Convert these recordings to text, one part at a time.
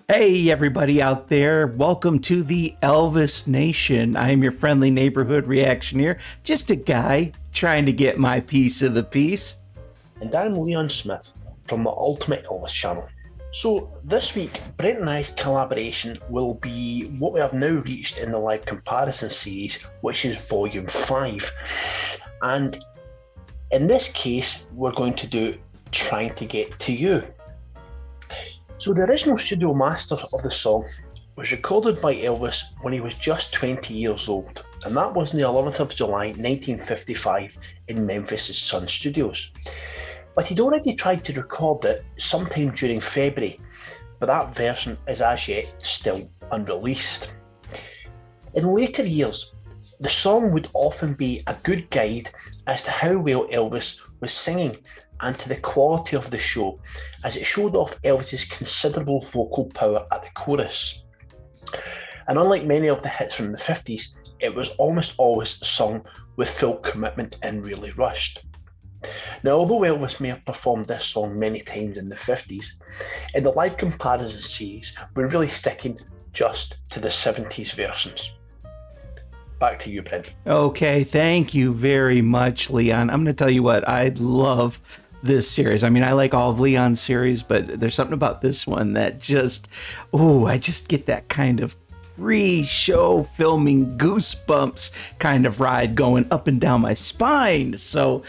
Hey, everybody out there. Welcome to the Elvis Nation. I am your friendly neighborhood reactioneer, just a guy trying to get my piece of the piece. And I'm Leon Smith from the Ultimate Elvis channel. So this week, Brent and I's collaboration will be what we have now reached in the live comparison series, which is Volume 5. And in this case, we're going to do Trying to Get to You. So the original studio master of the song was recorded by Elvis when he was just 20 years old, and that was on the 11th of July 1955 in Memphis' Sun Studios. But he'd already tried to record it sometime during February, but that version is as yet still unreleased. In later years, the song would often be a good guide as to how well Elvis was singing and to the quality of the show, as it showed off Elvis's considerable vocal power at the chorus. And unlike many of the hits from the 50s, it was almost always sung with full commitment and really rushed. Now, although Elvis may have performed this song many times in the 50s, in the live comparison series, we're really sticking just to the 70s versions. Back to you, Brent. Okay, thank you very much, Leon. I'm going to tell you what, I love this series. I mean, I like all of Leon's series, but there's something about this one that just, I just get that kind of pre-show filming goosebumps kind of ride going up and down my spine. So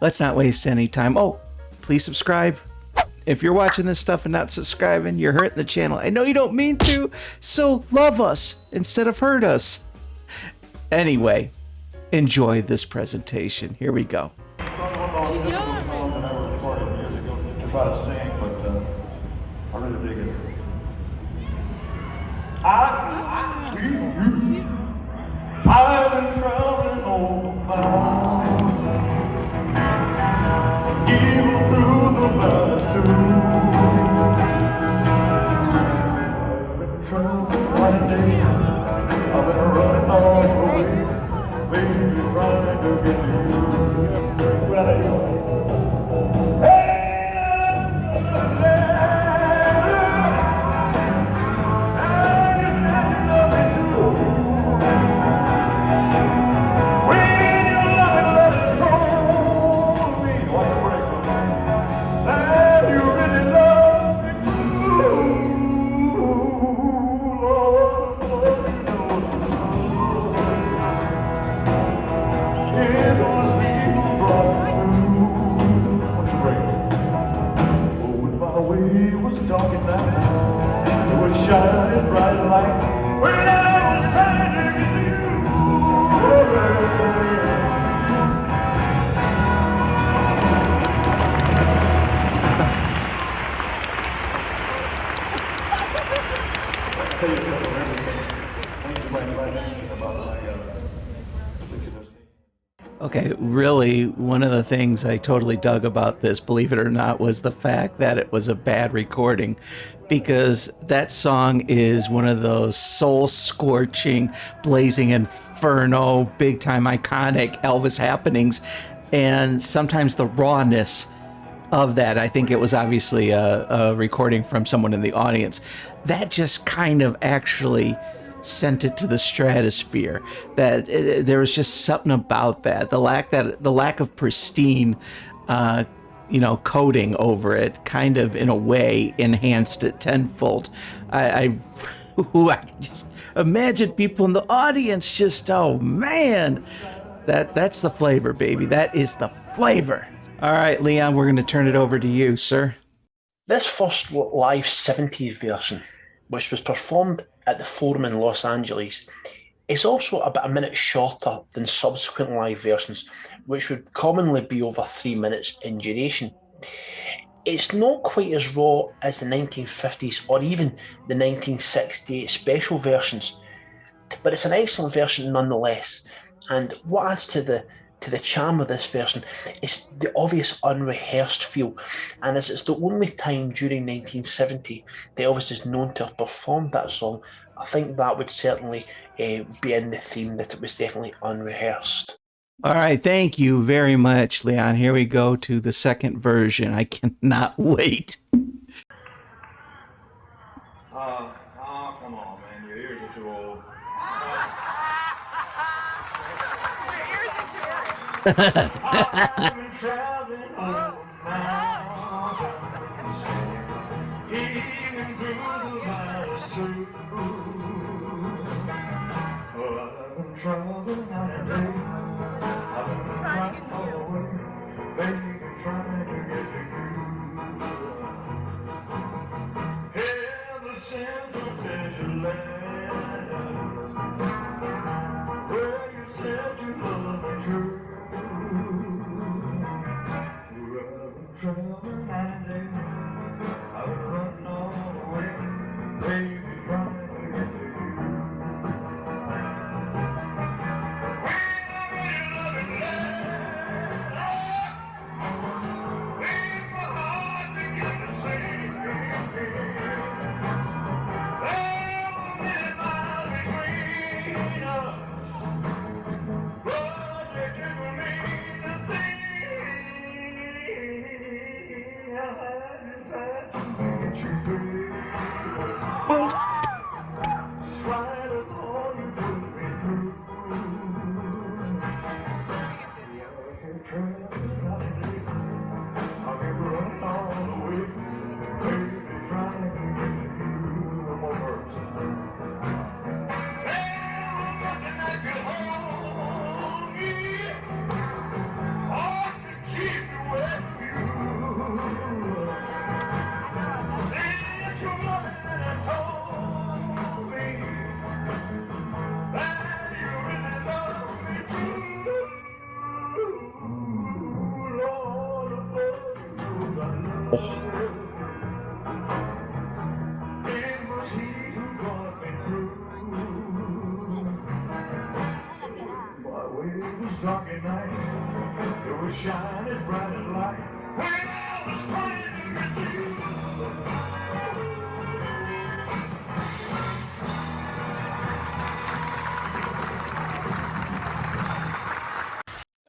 let's not waste any time. Oh, please subscribe. If you're watching this stuff and not subscribing, you're hurting the channel. I know you don't mean to, so love us instead of hurt us. Anyway, enjoy this presentation. Here we go. Try to sing, but I really dig it. I've been traveling all my life, even through the valleys too. I've been traveling one day, I've been running all the way, baby, trying to get to you. Hey! Shining bright light when I was trying to get you. Okay, really, one of the things I totally dug about this, believe it or not, was the fact that it was a bad recording, because that song is one of those soul-scorching, blazing inferno, big-time iconic Elvis happenings, and sometimes the rawness of that, I think it was obviously a recording from someone in the audience, that just kind of actually sent it to the stratosphere. That there was just something about that, the lack of pristine coating over it, kind of in a way enhanced it tenfold. I can just imagine people in the audience just, oh man, that's the flavor, baby. That is the flavor. All right, Leon, we're going to turn it over to you, sir. This first live 70s version, which was performed at the Forum in Los Angeles, is also about a minute shorter than subsequent live versions, which would commonly be over 3 minutes in duration. It's not quite as raw as the 1950s or even the 1968 special versions, but it's an excellent version nonetheless. And what adds to the charm of this version is the obvious unrehearsed feel, and as it's the only time during 1970 that Elvis is known to have performed that song, I think that would certainly be in the theme, that it was definitely unrehearsed. All right, thank you very much, Leon. Here we go to the second version. I cannot wait. Oh, come on, man. Your ears are too old. I've been traveling over mountains, even through the valleys too. Oh, I've been traveling night and day. I've been riding all the way, baby, trying to get to you. Ever since I said you left, where you said you loved me true. I've been traveling night and day. I've been running all the way, baby, trying to get to you.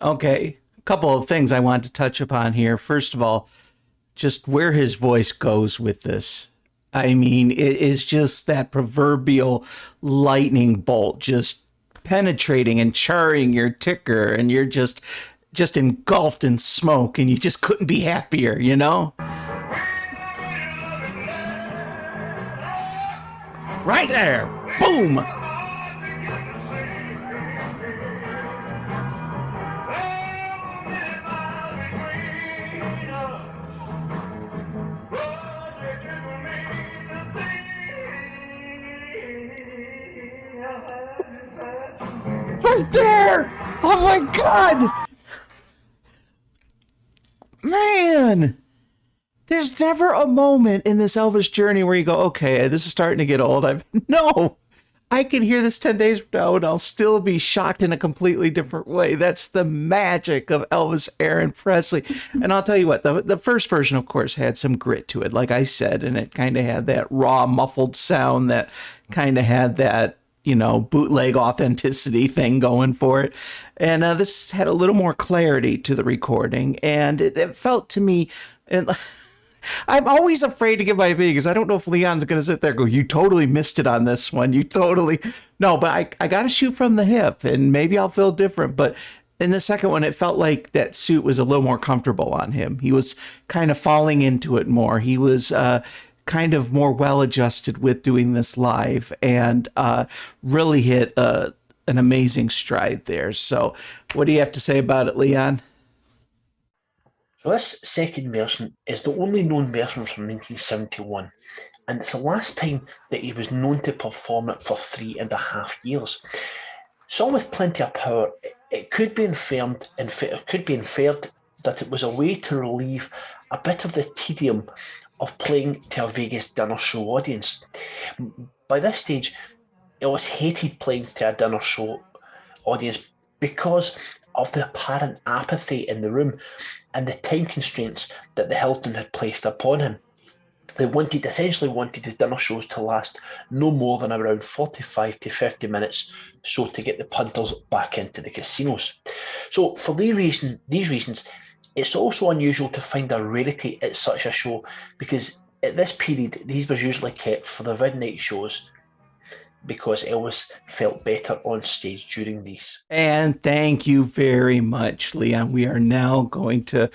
Okay, a couple of things I want to touch upon here. First of all, just where his voice goes with this. I mean, it is just that proverbial lightning bolt, just penetrating and charring your ticker, and you're just engulfed in smoke, and you just couldn't be happier, you know? Right there! Boom! Right there! Oh my God! Man! There's never a moment in this Elvis journey where you go, okay, this is starting to get old. No! I can hear this 10 days from now and I'll still be shocked in a completely different way. That's the magic of Elvis Aaron Presley. And I'll tell you what, the first version, of course, had some grit to it, like I said, and it kind of had that raw, muffled sound that kind of had that, you know, bootleg authenticity thing going for it. And this had a little more clarity to the recording. And it felt to me, and I'm always afraid to give my opinion because I don't know if Leon's going to sit there and go, you totally missed it on this one. You totally, no, but I got to shoot from the hip and maybe I'll feel different. But in the second one, it felt like that suit was a little more comfortable on him. He was kind of falling into it more. He was, kind of more well-adjusted with doing this live and really hit an amazing stride there. So what do you have to say about it, Leon? So this second version is the only known version from 1971, and it's the last time that he was known to perform it for 3.5 years. Song with plenty of power, it could be inferred that it was a way to relieve a bit of the tedium of playing to a Vegas dinner show audience. By this stage, Elvis hated playing to a dinner show audience because of the apparent apathy in the room and the time constraints that the Hilton had placed upon him. They essentially wanted his dinner shows to last no more than around 45 to 50 minutes, so to get the punters back into the casinos. So for these reasons, it's also unusual to find a rarity at such a show because at this period, these was usually kept for the midnight shows because Elvis felt better on stage during these. And thank you very much, Leon. We are now going to,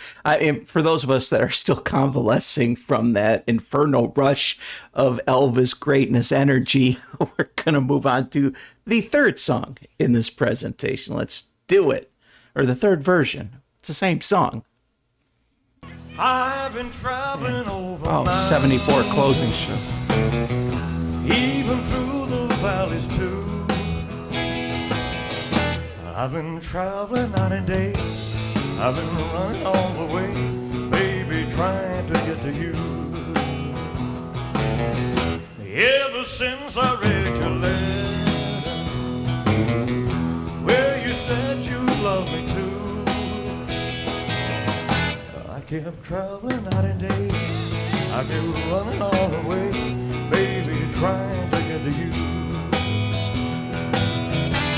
for those of us that are still convalescing from that infernal rush of Elvis greatness energy, we're going to move on to the third song in this presentation. Let's do it. Or the third version. It's the same song. I've been traveling over 74 closing show. Even through the valleys too. I've been traveling night and day. I've been running all the way, baby, trying to get to you. Ever since I read your letter, where you said you loved me too, I kept traveling night and day. I kept running all the way, baby, trying to get to you.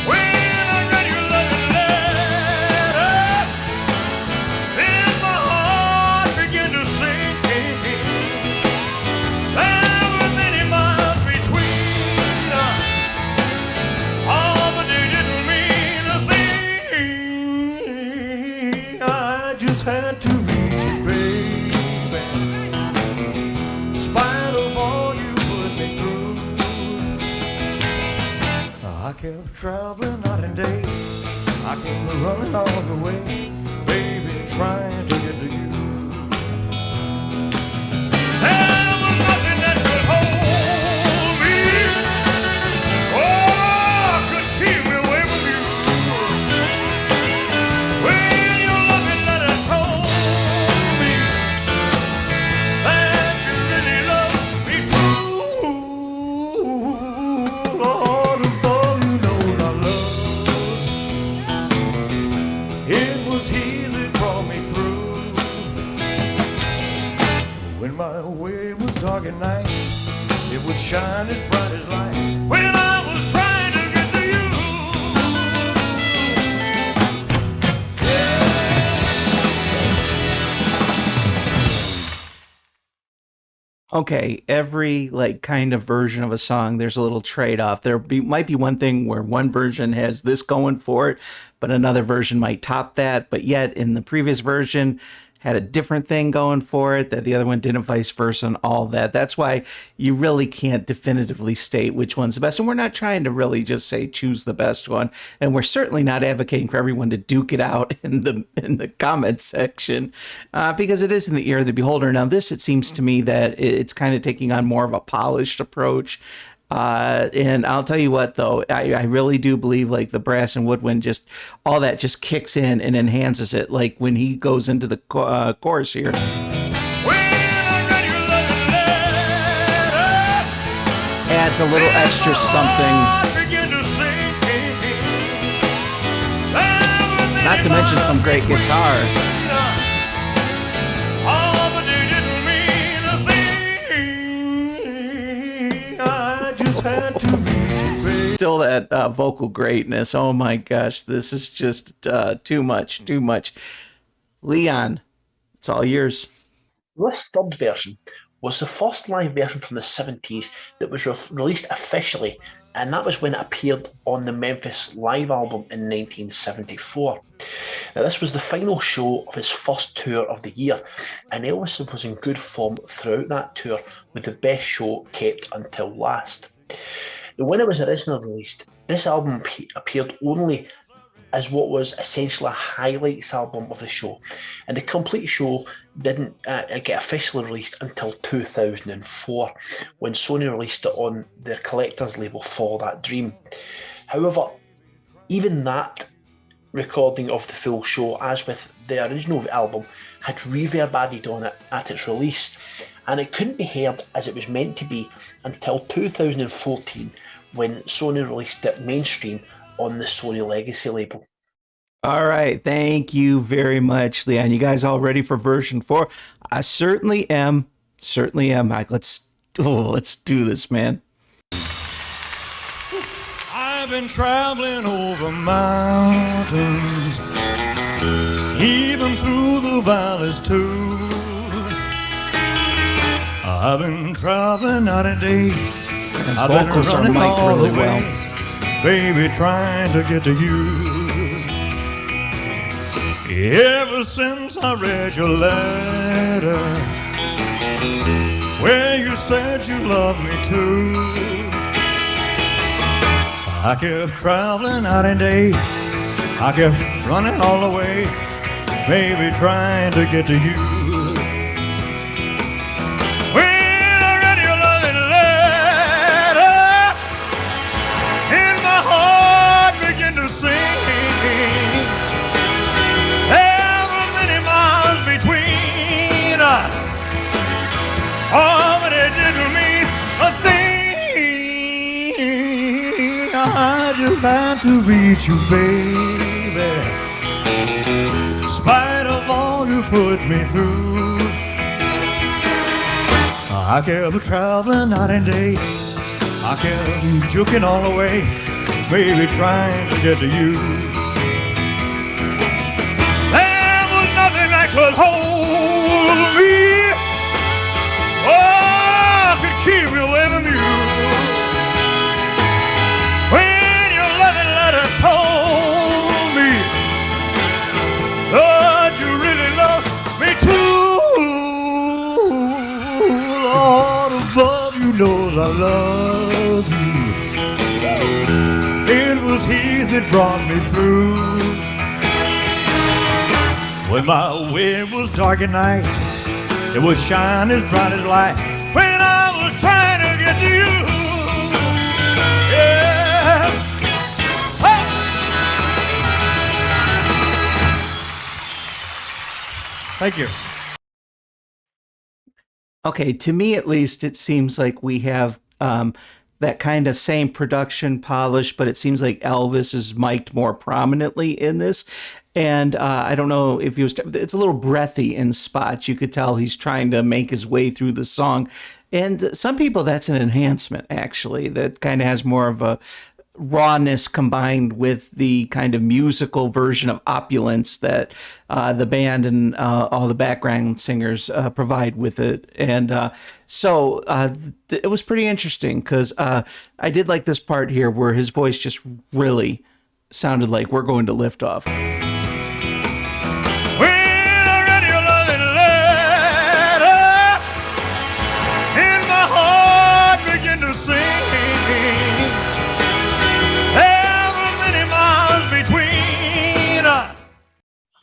When I read your love letter, then my heart began to sink. There were many miles between us, oh, but they didn't mean a thing. I just had to reach you, baby, in spite of all you put me through. I kept traveling night and day. I kept running all the way, baby, trying to get to you. There was nothing that could hold me. Oh, could keep me away from you. When your loving letter told me that you really loved me true, Lord, above you know I love. It was He that brought me through. When my way was dark at night, it would shine as bright as light. When I was trying to get to you. Okay, every like kind of version of a song, there's a little trade-off. Might be one thing where one version has this going for it, but another version might top that. But yet in the previous version had a different thing going for it that the other one didn't, vice versa, and all that. That's why you really can't definitively state which one's the best. And we're not trying to really just say choose the best one. And we're certainly not advocating for everyone to duke it out in the comment section because it is in the ear of the beholder. Now, this, it seems to me that it's kind of taking on more of a polished approach. And I'll tell you what, though, I really do believe like the brass and woodwind, just all that just kicks in and enhances it. Like when he goes into the chorus here. Adds a little extra something. Not to mention some great guitar. Still that vocal greatness. Oh my gosh, this is just too much. Leon, it's all yours. This third version was the first live version from the 70s that was released officially, and that was when it appeared on the Memphis Live album in 1974. Now, this was the final show of his first tour of the year, and Elvis was in good form throughout that tour, with the best show kept until last. Now, when it was originally released, this album appeared only as what was essentially a highlights album of the show, and the complete show didn't get officially released until 2004, when Sony released it on their collector's label Follow That Dream. However, even that recording of the full show, as with the original album, had reverb added on it at its release, and it couldn't be heard as it was meant to be until 2014, when Sony released it mainstream on the Sony Legacy label. All right, thank you very much, Leon. You guys all ready for version 4? I certainly am. Mike, let's do this, man. I've been traveling over mountains, even through the valleys too. I've been traveling night and day. His I've been vocals are running mic'd all really the well. way, baby, trying to get to you. Ever since I read your letter, where you said you loved me too, I kept traveling night and day. I kept running all the way, baby, trying to get to you. When I read your loving letter, and my heart began to sing. There were many miles between us. Oh, but it didn't mean a thing. I just had to reach you, baby. In spite of all you put me through, I kept traveling night and day. I kept joking all the way, baby, trying to get to you. There was nothing that could hold me. Oh, I could keep you away from you. When your loving letter told me that you really love me too, Lord above, you knows I love you. It was He that brought me through. When my way was dark at night, it would shine as bright as light when I was trying to get to you. Yeah. Hey. Thank you. Okay, to me at least, it seems like we have that kind of same production polish, but it seems like Elvis is mic'd more prominently in this. And I don't know if he was, it's a little breathy in spots. You could tell he's trying to make his way through the song. And some people, that's an enhancement, actually, that kind of has more of a rawness combined with the kind of musical version of opulence that the band and all the background singers provide with it. And so it was pretty interesting because I did like this part here where his voice just really sounded like we're going to lift off.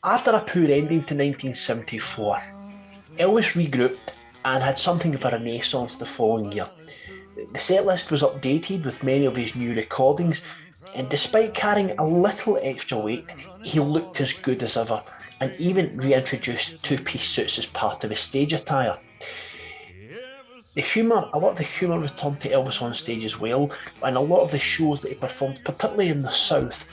After a poor ending to 1974, Elvis regrouped and had something of a renaissance the following year. The setlist was updated with many of his new recordings, and despite carrying a little extra weight, he looked as good as ever, and even reintroduced two-piece suits as part of his stage attire. A lot of the humour returned to Elvis on stage as well, and a lot of the shows that he performed, particularly in the South,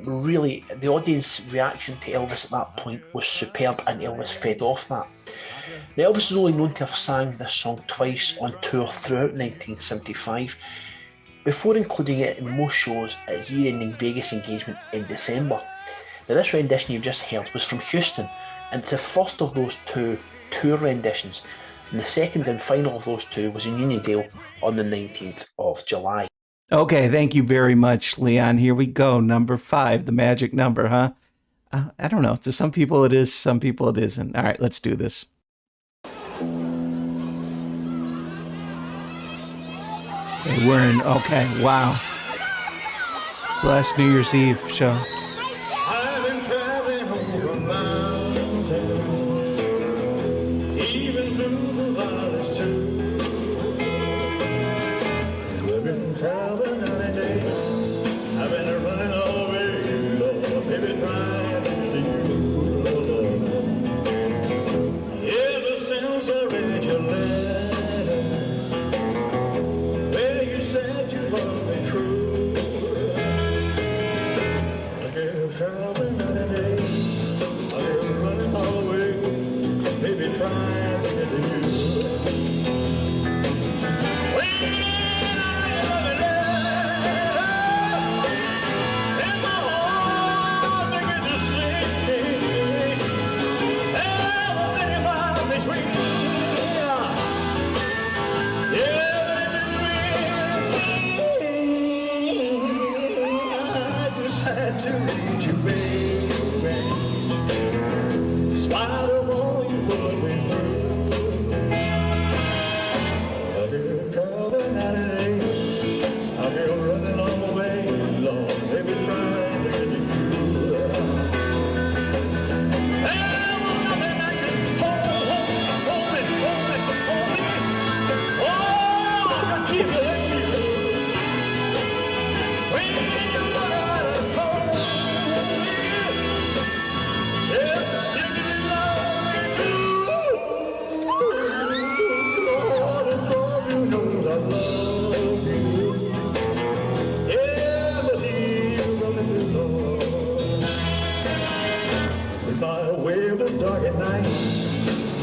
really, the audience reaction to Elvis at that point was superb, and Elvis fed off that. Now, Elvis is only known to have sang this song twice on tour throughout 1975, before including it in most shows at his year-ending Vegas engagement in December. Now, this rendition you just heard was from Houston, and it's the first of those two tour renditions, and the second and final of those two was in Uniondale on the 19th of July. Okay, thank you very much, Leon. Here we go. Number 5, the magic number, huh? I don't know. To some people it is, some people it isn't. All right, let's do this. Okay, we're in, okay, wow. It's the last New Year's Eve show. I've been traveling over mountains, even through the valleys too. We've been traveling night and day. I've been running all the way, Lord, baby, trying to get to you, Lord. Ever since I read your letter, where you said you loved me true, I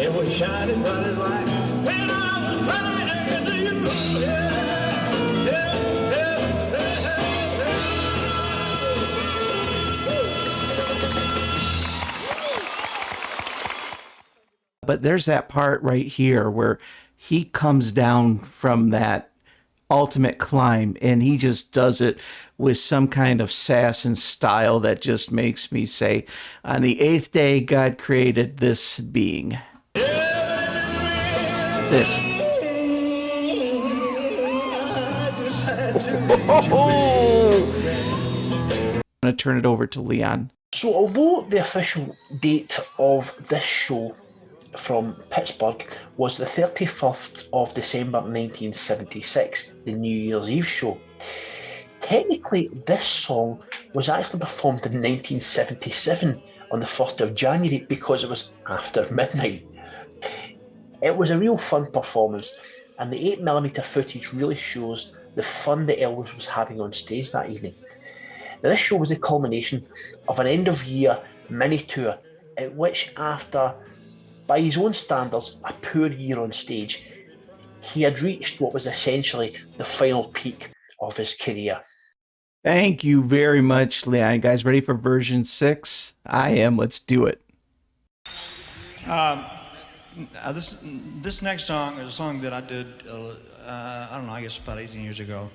It was shining bright as light when I was trying to get to you. Yeah, But there's that part right here where he comes down from that ultimate climb and he just does it with some kind of sass and style that just makes me say, on the 8th day, God created this being. This. I'm going to turn it over to Leon. So although the official date of this show from Pittsburgh was the 31st of December 1976, the New Year's Eve show, technically this song was actually performed in 1977 on the 1st of January because it was after midnight. It was a real fun performance, and the 8mm footage really shows the fun that Elvis was having on stage that evening. Now, this show was the culmination of an end-of-year mini-tour at which, after, by his own standards, a poor year on stage, he had reached what was essentially the final peak of his career. Thank you very much, Leon. You guys ready for version 6? I am. Let's do it. This next song is a song that I did, I don't know, I guess about 18 years ago.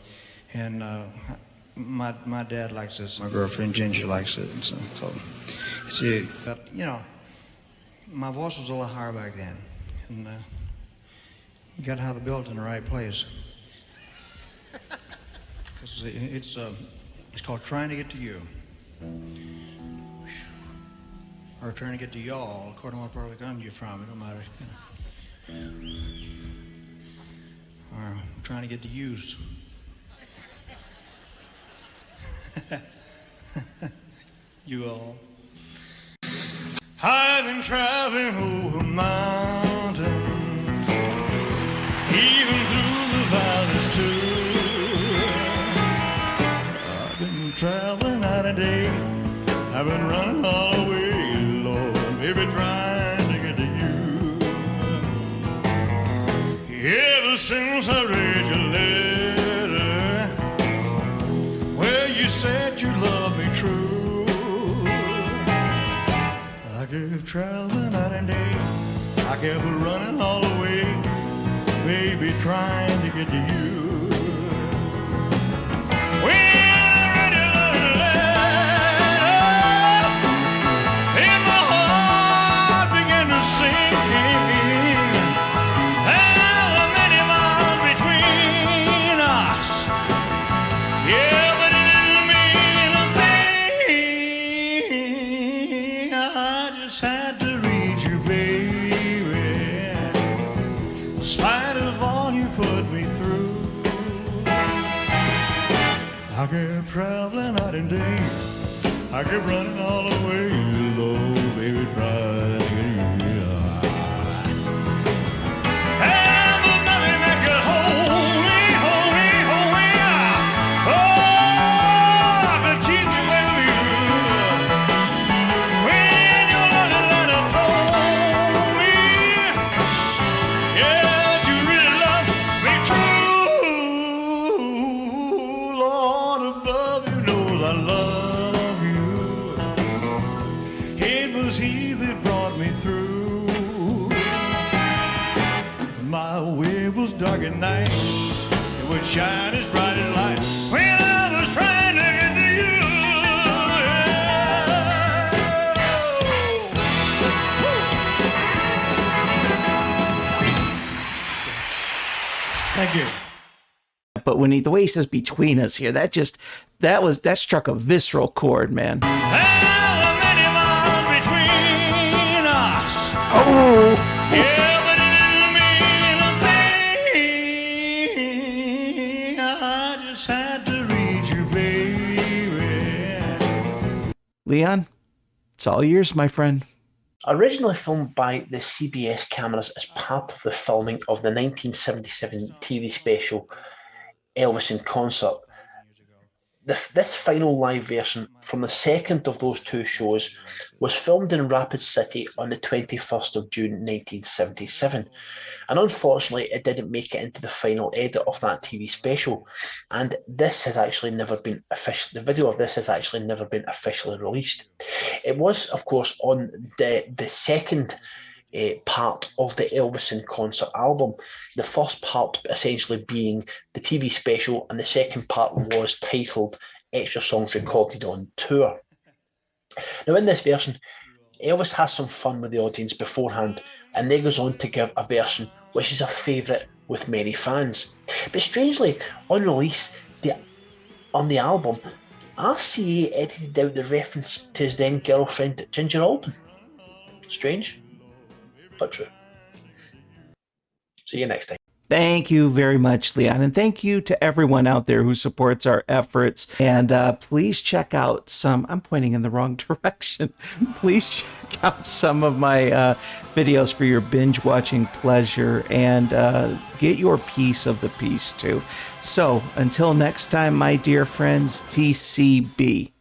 And my dad likes this. My girlfriend Ginger likes it. And so see, but you know, my voice was a little higher back then. And you got to have it built in the right place. Because it's called Trying to Get to You. Or trying to get to y'all, according to what part of the country you're from, it don't matter. Or trying to get to yous. You all. I've been traveling over mountains, even through the valleys too. I've been traveling night and day. I've been running all the way, Lord, maybe trying to get to you. Ever since I read your letter, where you said you loved me true, I kept traveling night and day. I kept running all the way, baby, trying to get to you. I kept traveling night and day. I kept running all the way, low, baby, trying to get you. And there's nothing that could hold me. Oh, I could keep me with you. When your loving letter told me, yeah, that you really love me true, Lord above, you know I love you. It was he that brought me through. My way was dark at night, it would shine as bright as light when I was trying to get to you. Thank you. But when the way he says between us here, that struck a visceral chord, man. There were many miles between us. Oh! Yeah, but it didn't mean a thing. I just had to read you, baby. Leon, it's all yours, my friend. Originally filmed by the CBS cameras as part of the filming of the 1977 TV special Elvis in Concert, This final live version from the second of those two shows was filmed in Rapid City on the 21st of June 1977. And unfortunately, it didn't make it into the final edit of that TV special. And this has actually never been the video of this has actually never been officially released. It was, of course, on the second part of the Elvis in Concert album. The first part essentially being the TV special, and the second part was titled Extra Songs Recorded on Tour. Now, in this version, Elvis has some fun with the audience beforehand, and then goes on to give a version which is a favourite with many fans. But strangely, on release on the album, RCA edited out the reference to his then girlfriend Ginger Alden. Strange, but true. See you next time. Thank you very much, Leon. And thank you to everyone out there who supports our efforts. And please check out I'm pointing in the wrong direction. Please check out some of my videos for your binge watching pleasure, and get your piece of the piece too. So until next time, my dear friends, TCB.